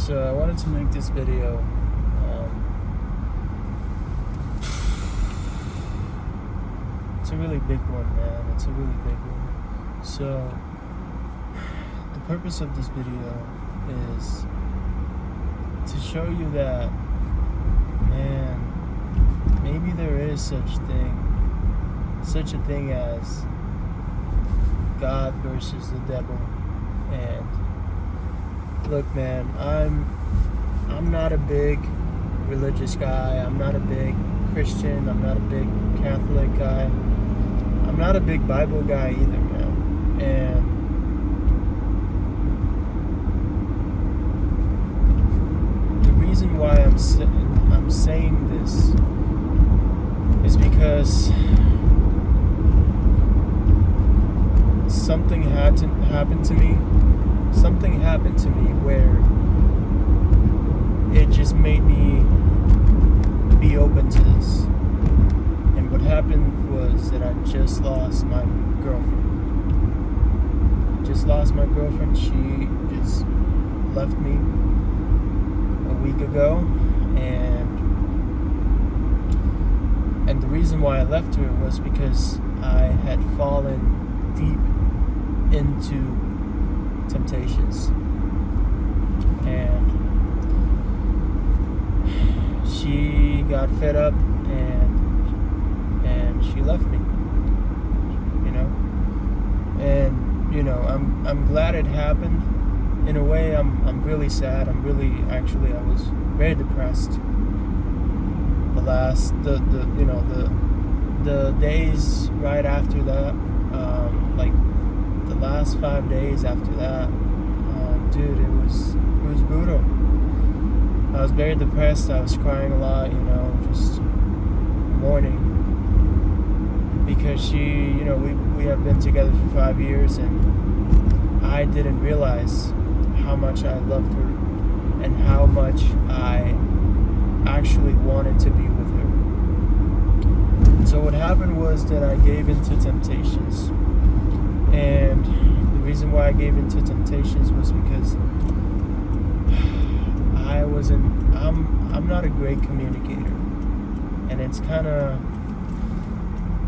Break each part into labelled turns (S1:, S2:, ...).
S1: So I wanted to make this video. It's a really big one, man. It's a really big one. So the purpose of this video is to show you that, man, maybe there is such a thing as God versus the devil. And look, man, I'm not a big religious guy. I'm not a big Christian. I'm not a big Catholic guy. I'm not a big Bible guy either, man. And the reason why I'm saying this is because something happened to me. Something happened to me where it just made me be open to this. And what happened was that I just lost my girlfriend. She just left me a week ago, and the reason why I left her was because I had fallen deep into temptations, and she got fed up and she left me, and I'm glad it happened. In a way, I'm really sad. I was very depressed the days right after that, like the last 5 days after that, dude, it was brutal. I was very depressed. I was crying a lot, just mourning, because we have been together for 5 years, and I didn't realize how much I loved her and how much I actually wanted to be with her. So what happened was that I gave into temptations, and the reason why I gave into temptations was because I'm not a great communicator, and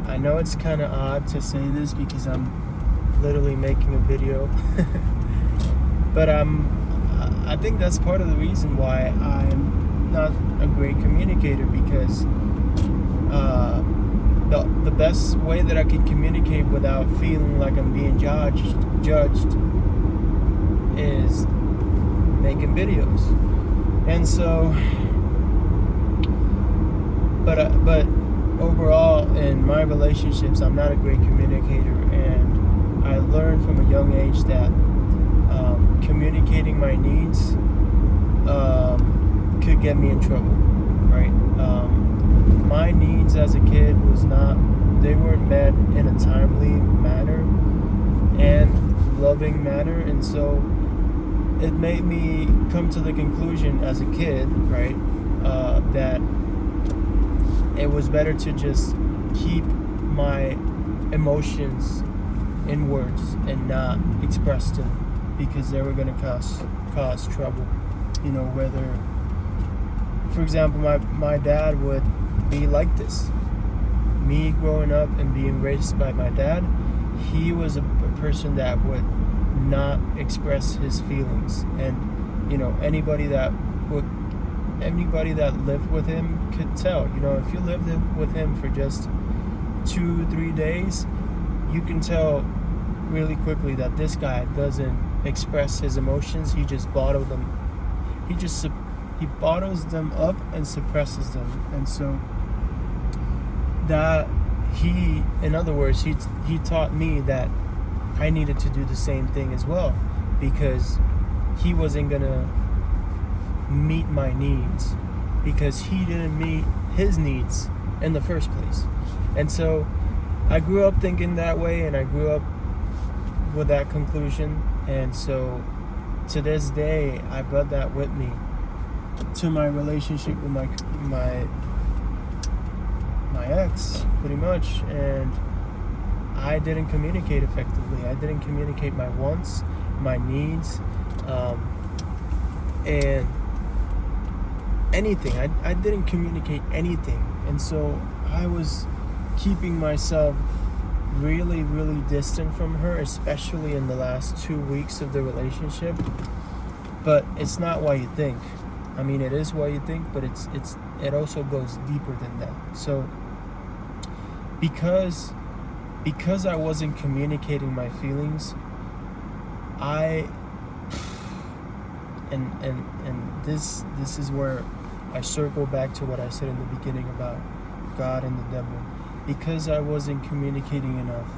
S1: I know it's kind of odd to say this because I'm literally making a video, but I think that's part of the reason why I'm not a great communicator, because the best way that I can communicate without feeling like I'm being judged is making videos. And so, but overall in my relationships, I'm not a great communicator, and I learned from a young age that communicating my needs could get me in trouble, right? My needs as a kid they weren't met in a timely manner and loving manner, and so it made me come to the conclusion as a kid, right, that it was better to just keep my emotions in words and not express them, because they were going to cause trouble. Whether, for example, my dad would be like this. Me growing up and being raised by my dad, he was a person that would not express his feelings, and anybody that lived with him could tell. If you lived with him for just 2-3 days, you can tell really quickly that this guy doesn't express his emotions. He just bottles them. He bottles them up and suppresses them, and so that in other words, he taught me that I needed to do the same thing as well, because he wasn't gonna meet my needs, because he didn't meet his needs in the first place. And so I grew up thinking that way, and I grew up with that conclusion, and so to this day I brought that with me to my relationship with my ex, pretty much. And I didn't communicate effectively. I didn't communicate my wants, my needs, and anything. I didn't communicate anything. And so I was keeping myself really, really distant from her, especially in the last 2 weeks of the relationship. But it's not what you think. I mean, it is what you think, but it also goes deeper than that. So because I wasn't communicating my feelings, and this is where I circle back to what I said in the beginning about God and the devil. Because I wasn't communicating enough,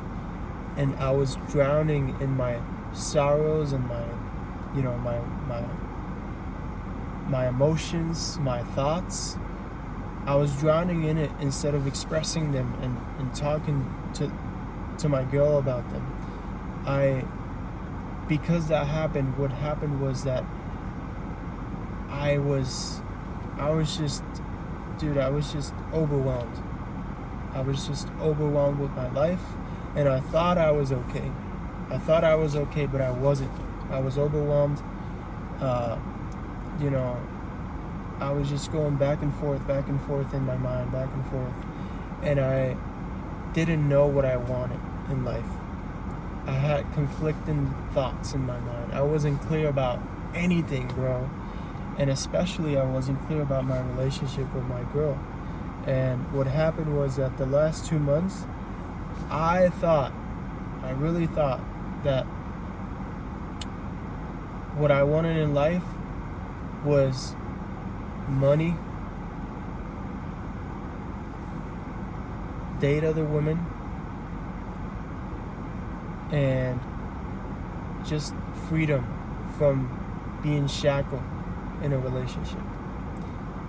S1: and I was drowning in my sorrows and my emotions, my thoughts. I was drowning in it instead of expressing them and talking to my girl about them. Because that happened, what happened was that I was just overwhelmed. I was just overwhelmed with my life, and I thought I was okay. But I wasn't. I was overwhelmed. I was just going back and forth in my mind, back and forth. And I didn't know what I wanted in life. I had conflicting thoughts in my mind. I wasn't clear about anything, bro. And especially I wasn't clear about my relationship with my girl. And what happened was that the last 2 months, I really thought that what I wanted in life was money, date other women, and just freedom from being shackled in a relationship,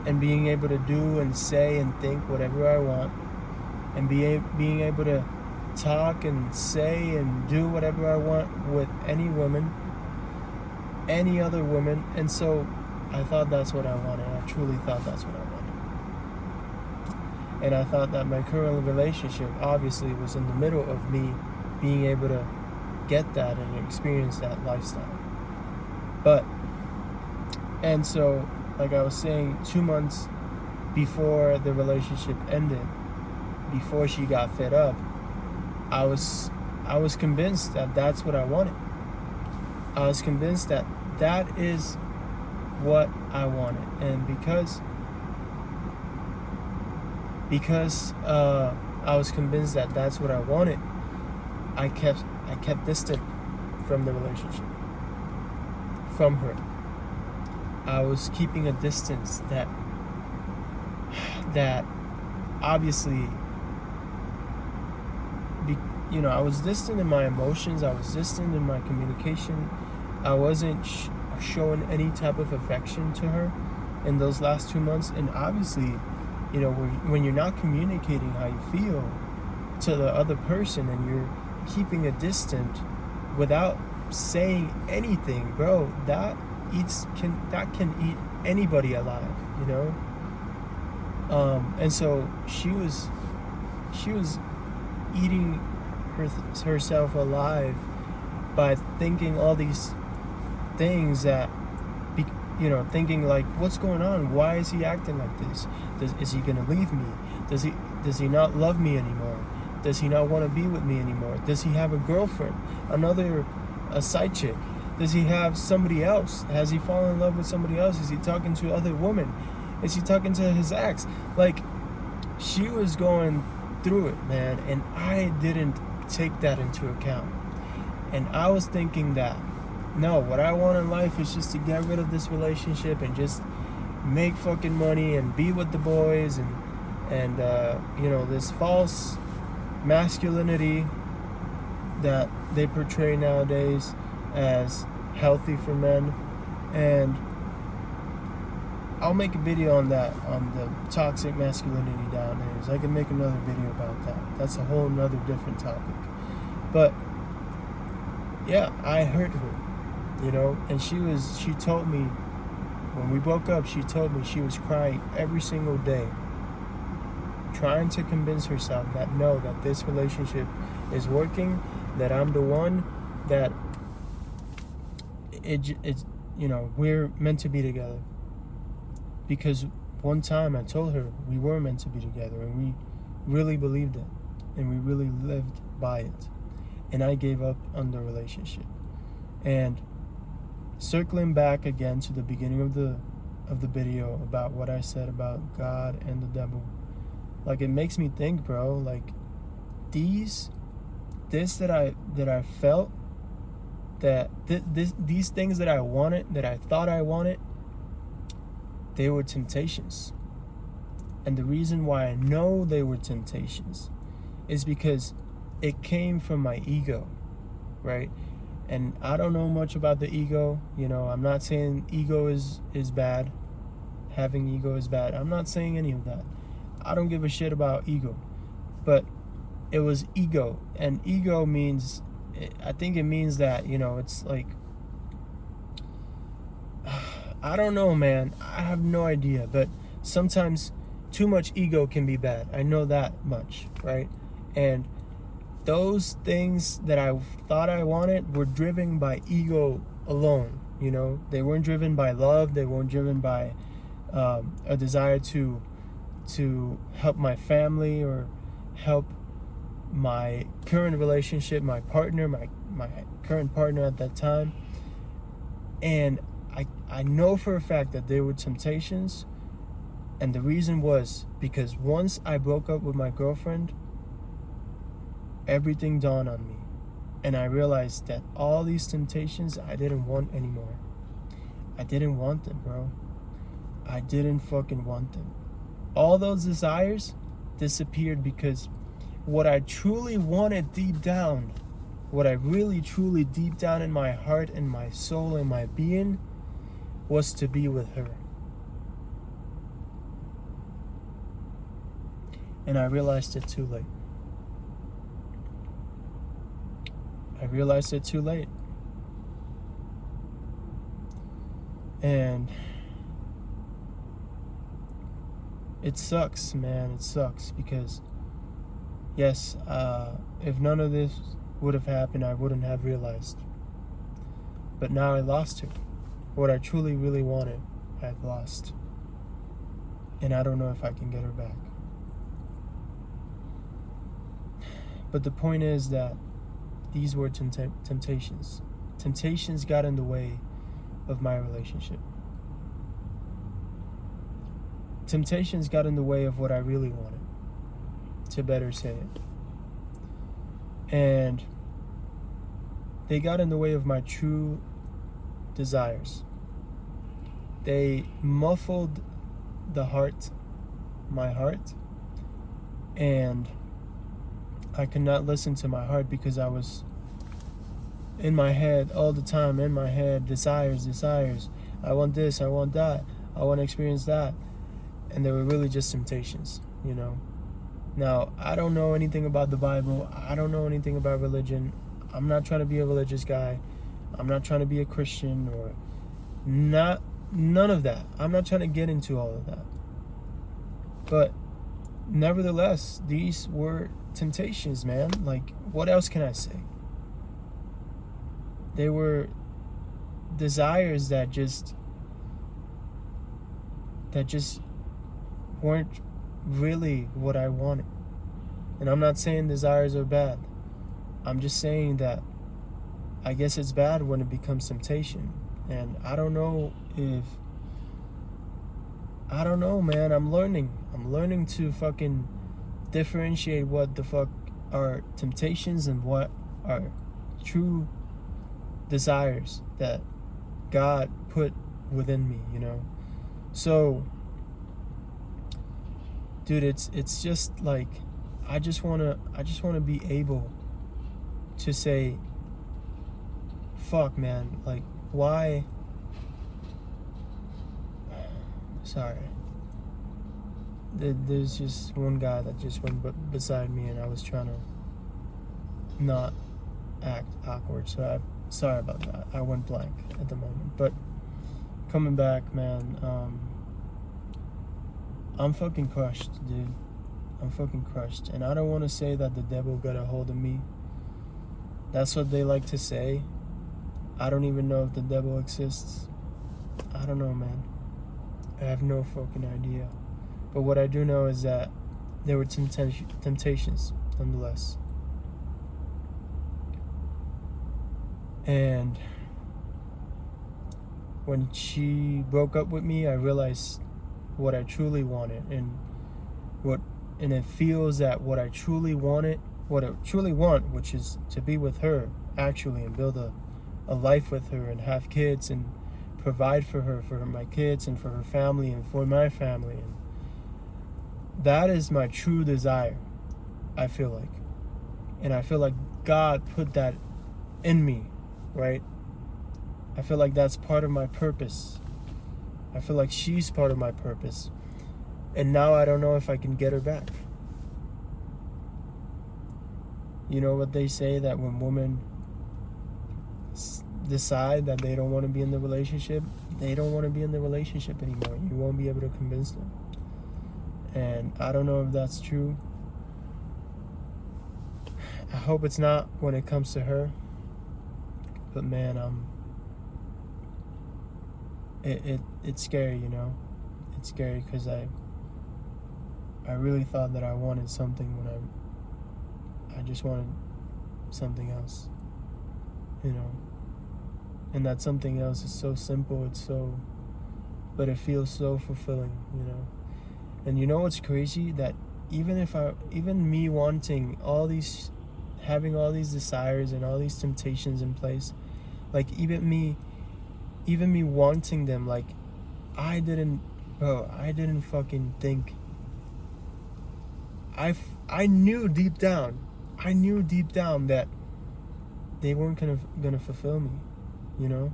S1: and being able to do and say and think whatever I want, and being able to talk and say and do whatever I want with any woman, any other woman. And so I thought that's what I wanted. I truly thought that's what I wanted. And I thought that my current relationship obviously was in the middle of me being able to get that and experience that lifestyle. And so, like I was saying, 2 months before the relationship ended, before she got fed up, I was convinced that that's what I wanted. I was convinced that that is what I wanted. And because I was convinced that that's what I wanted, I kept distant from the relationship, from her. I was keeping a distance that obviously, I was distant in my emotions. I was distant in my communication. I wasn't showing any type of affection to her in those last 2 months. And obviously, when you're not communicating how you feel to the other person, and you're keeping a distance without saying anything, bro, that can eat anybody alive, and so she was eating herself alive by thinking all these things that thinking like, what's going on? Why is he acting like this? Is he gonna leave me? Does he not love me anymore? Does he not want to be with me anymore? Does he have a girlfriend, a side chick? Does he have somebody else? Has he fallen in love with somebody else? Is he talking to other women? Is he talking to his ex? Like, she was going through it, man, and I didn't take that into account. And I was thinking that, no, what I want in life is just to get rid of this relationship and just make fucking money and be with the boys and this false masculinity that they portray nowadays as healthy for men. And I'll make a video on that, on the toxic masculinity nowadays. I can make another video about that. That's a whole nother different topic. But yeah, I hurt her, and she told me, when we broke up, she told me she was crying every single day, trying to convince herself that this relationship is working, that I'm the one, that we're meant to be together. Because one time I told her we were meant to be together, and we really believed it, and we really lived by it. And I gave up on the relationship. And circling back again to the beginning of the video about what I said about God and the devil, like, it makes me think, bro, like, this that I felt, that these things that I wanted, that I thought I wanted, they were temptations. And the reason why I know they were temptations is because it came from my ego, right? And I don't know much about the ego. I'm not saying ego is bad. Having ego is bad. I'm not saying any of that. I don't give a shit about ego. But it was ego. And ego means, I think it means that, it's like, I don't know, man. I have no idea. But sometimes too much ego can be bad. I know that much, right? And those things that I thought I wanted were driven by ego alone. They weren't driven by love. They weren't driven by a desire to help my family or help my current relationship, my partner, my current partner at that time. And I know for a fact that there were temptations, and the reason was because once I broke up with my girlfriend, everything dawned on me, and I realized that all these temptations I didn't want anymore. I didn't want them, bro. I didn't fucking want them. All those desires disappeared because what I truly wanted deep down, what I really truly deep down in my heart and my soul and my being, was to be with her. And I realized it too late. And it sucks, man. It sucks because, yes, if none of this would have happened, I wouldn't have realized. But now I lost her. What I truly, really wanted, I've lost. And I don't know if I can get her back. But the point is that these were temptations. Temptations got in the way of my relationship. Temptations got in the way of what I really wanted, to better say it. And they got in the way of my true desires. They muffled my heart, and I could not listen to my heart because I was in my head all the time, desires. I want this, I want that, I want to experience that. And they were really just temptations, Now, I don't know anything about the Bible. I don't know anything about religion. I'm not trying to be a religious guy. I'm not trying to be a Christian or none of that. I'm not trying to get into all of that. But nevertheless, these were temptations, man. Like, what else can I say? They were desires that just weren't really what I wanted. And I'm not saying desires are bad. I'm just saying that I guess it's bad when it becomes temptation. And I don't know, man. I'm learning to fucking differentiate what the fuck are temptations and what are true desires that God put within me, So, dude, it's just like I just wanna be able to say, fuck, man, like, why? Sorry. There's just one guy that just went beside me, and I was trying to not act awkward, so I'm sorry about that. I went blank at the moment, but coming back, man, I'm fucking crushed, dude. I'm fucking crushed. And I don't want to say that the devil got a hold of me. That's what they like to say. I don't even know if the devil exists. I don't know, man. I have no fucking idea. But what I do know is that there were temptations, nonetheless. And when she broke up with me, I realized what I truly wanted, and it feels that what I truly wanted, what I truly want, which is to be with her actually and build a life with her and have kids and provide for her, for my kids and for her family and for my family. And that is my true desire, I feel like. And I feel like God put that in me, right? I feel like that's part of my purpose. I feel like she's part of my purpose. And now I don't know if I can get her back. You know what they say, that when women decide that they don't want to be in the relationship, they don't want to be in the relationship anymore. You won't be able to convince them. And I don't know if that's true. I hope it's not when it comes to her. But man, it's scary, you know. It's scary because I really thought that I wanted something when I just wanted something else, you know. And that something else is so simple, but it feels so fulfilling, you know. And you know what's crazy? That even me wanting having all these desires and all these temptations in place, like even me wanting them, like I didn't fucking think. I knew deep down that they weren't gonna fulfill me, you know?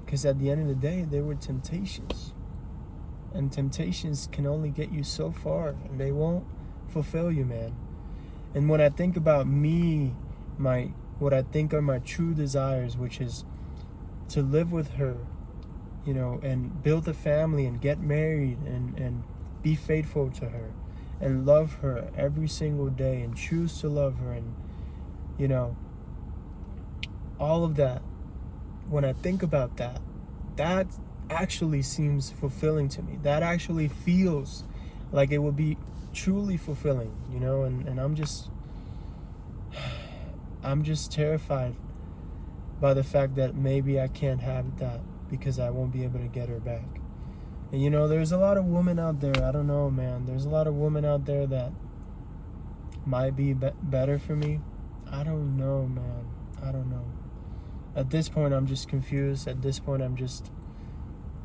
S1: Because at the end of the day, they were temptations. And temptations can only get you so far, and they won't fulfill you, man. And when I think about me, what I think are my true desires, which is to live with her, you know, and build a family and get married and be faithful to her and love her every single day and choose to love her, and, you know, all of that. When I think about that actually seems fulfilling to me. That actually feels like it would be truly fulfilling, you know, and I'm just terrified by the fact that maybe I can't have that because I won't be able to get her back. And you know, there's a lot of women out there, I don't know, man, there's a lot of women out there that might be better for me. I don't know, man. I don't know. At this point, I'm just confused. At this point,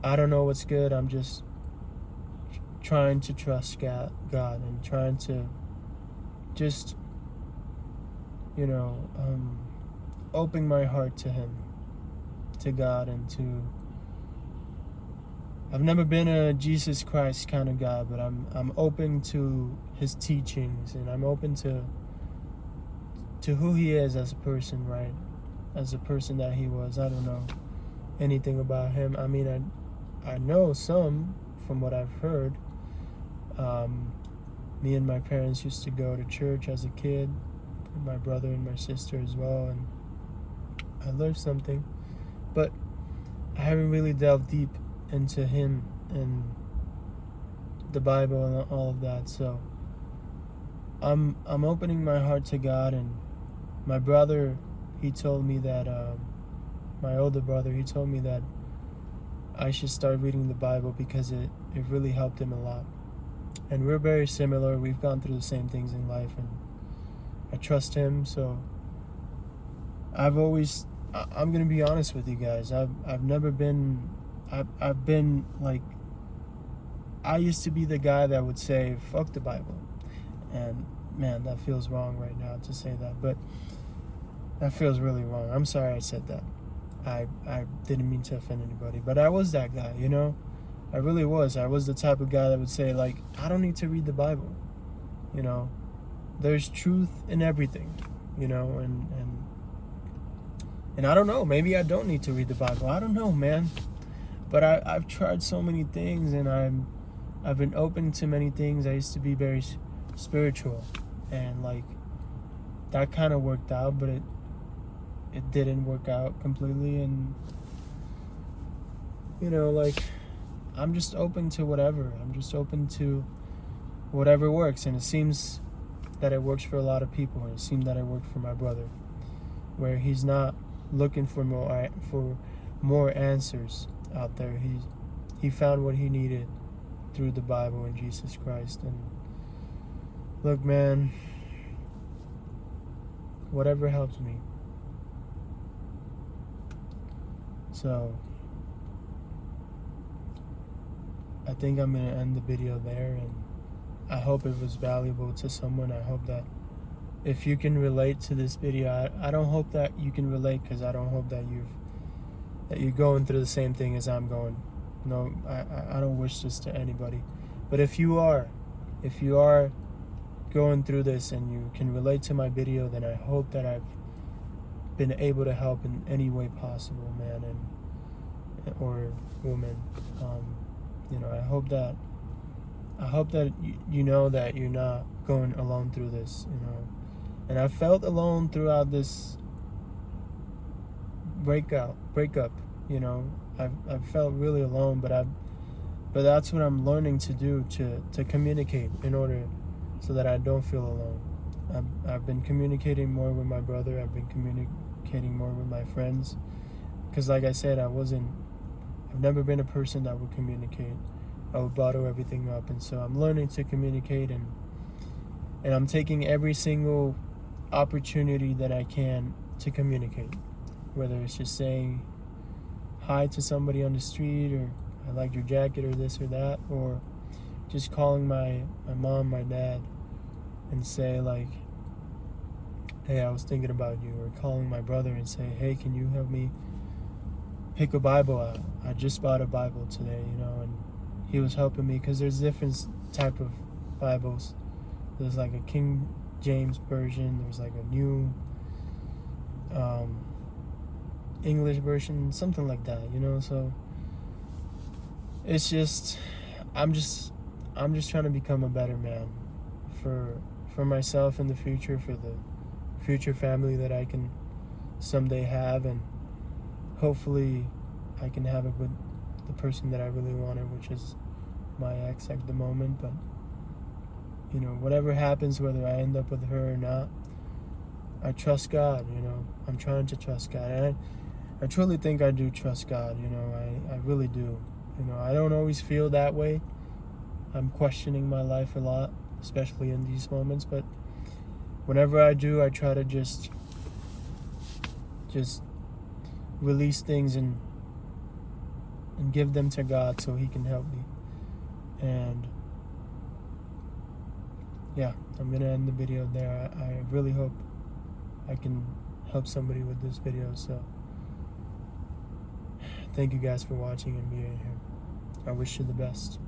S1: I don't know what's good. I'm just trying to trust God and trying to just, you know, open my heart to Him, to God, and I've never been a Jesus Christ kind of guy, but I'm open to His teachings, and I'm open to who He is as a person, right? As a person that He was. I don't know anything about Him. I mean, I know some from what I've heard. Me and my parents used to go to church as a kid, and my brother and my sister as well, and I learned something, but I haven't really delved deep into Him and the Bible and all of that. So I'm opening my heart to God. And my brother, he told me that my older brother, he told me that I should start reading the Bible because it really helped him a lot. And we're very similar. We've gone through the same things in life, and I trust him. So I'm gonna be honest with you guys. I've been like, I used to be the guy that would say fuck the Bible, and man, that feels wrong right now to say that, but that feels really wrong. I'm sorry I said that. I didn't mean to offend anybody, but I was that guy, you know. I really was. I was the type of guy that would say, like, I don't need to read the Bible, you know. There's truth in everything, you know, and I don't know, maybe I don't need to read the Bible. I don't know, man. But I've tried so many things, and I've been open to many things. I used to be very spiritual, and like that kind of worked out, but it didn't work out completely. And like, I'm just open to whatever. I'm just open to whatever works. And it seems that it works for a lot of people. And it seemed that it worked for my brother, where he's not looking for more answers out there. He found what he needed through the Bible and Jesus Christ. And look, man, whatever helps me. So I think I'm gonna end the video there, and I hope it was valuable to someone. I hope that if you can relate to this video, I don't hope that you can relate, because I don't hope that you're going through the same thing as I'm going. No, I don't wish this to anybody. But if you are going through this and you can relate to my video, then I hope that I've been able to help in any way possible, man, or woman. I hope that you know that you're not going alone through this, And I felt alone throughout this breakup. I've felt really alone, but that's what I'm learning to do, to communicate, in order so that I don't feel alone. I've been communicating more with my brother. I've been communicating more with my friends, because like I said, I've never been a person that would communicate. I would bottle everything up, and so I'm learning to communicate, and I'm taking every single opportunity that I can to communicate, whether it's just saying hi to somebody on the street, or I like your jacket, or this or that, or just calling my mom, my dad, and say like, hey, I was thinking about you, or calling my brother and say, hey, can you help me pick a Bible out? I just bought a Bible today, and he was helping me, because there's different type of Bibles. There's like a King James version, there's like a new English version, something like that, so it's just I'm just trying to become a better man for myself in the future, for the future family that I can someday have, and hopefully I can have it with the person that I really wanted, which is my ex at the moment. But whatever happens, whether I end up with her or not, I trust God. I'm trying to trust God, and I truly think I do trust God. I really do. I don't always feel that way. I'm questioning my life a lot, especially in these moments, but whenever I do, I try to just release things and give them to God so he can help me. And yeah, I'm gonna end the video there. I really hope I can help somebody with this video. So thank you guys for watching and being here. I wish you the best.